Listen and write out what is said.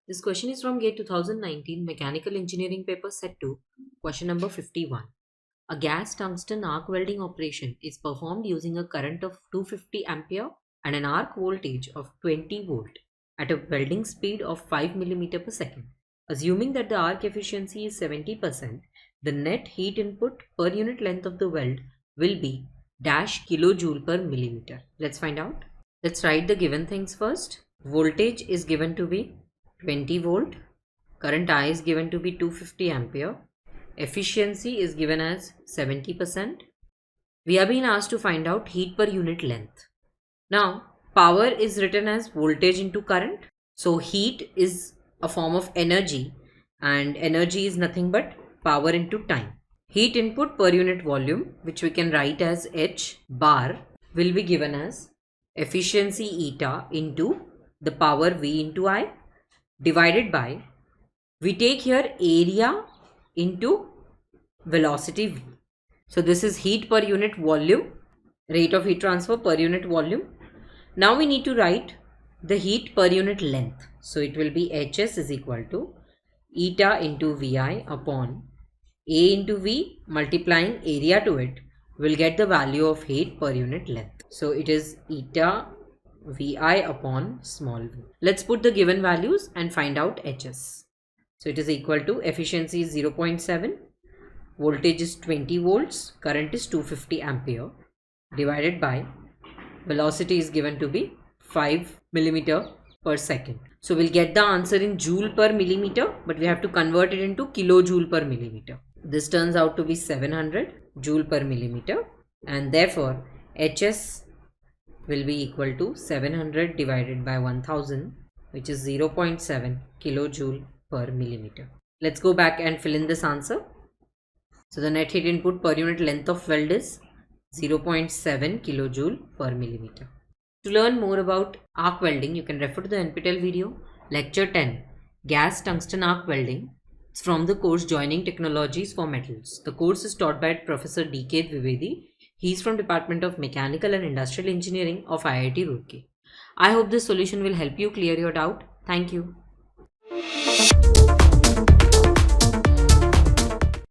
This question is from GATE 2019 Mechanical Engineering paper set 2, question number 51. A gas tungsten arc welding operation is performed using a current of 250 ampere and an arc voltage of 20 volt at a welding speed of 5 mm per second. Assuming that the arc efficiency is 70%, the net heat input per unit length of the weld will be dash kilojoule per millimeter. Let's find out. Let's write the given things first. Voltage is given to be 20 volt. Current I is given to be 250 ampere. Efficiency is given as 70%. We are being asked to find out heat per unit length. Now, power is written as voltage into current. So, heat is a form of energy and energy is nothing but power into time. Heat input per unit volume, which we can write as H bar, will be given as efficiency eta into the power V into I divided by, we take here area into velocity V. So this is heat per unit volume, rate of heat transfer per unit volume. Now we need to write the heat per unit length. So it will be Hs is equal to eta into Vi upon A into V multiplying area to it, will get the value of heat per unit length. So it is eta Vi upon small v. Let's put the given values and find out Hs. So it is equal to efficiency is 0.7, voltage is 20 volts, current is 250 ampere divided by velocity is given to be 5 millimeter per second. So we'll get the answer in joule per millimeter, but we have to convert it into kilojoule per millimeter. This turns out to be 700 joule per millimeter, and therefore Hs will be equal to 700 divided by 1000, which is 0.7 kilojoule per millimeter. Let's go back and fill in this answer. So the net heat input per unit length of weld is 0.7 kilojoule per millimeter. To learn more about arc welding, you can refer to the NPTEL video lecture 10 gas tungsten arc welding. It's from the course Joining Technologies for Metals. The course is taught by Professor D.K. Dwivedi. He is from Department of Mechanical and Industrial Engineering of IIT Roorkee. I hope this solution will help you clear your doubt. Thank you.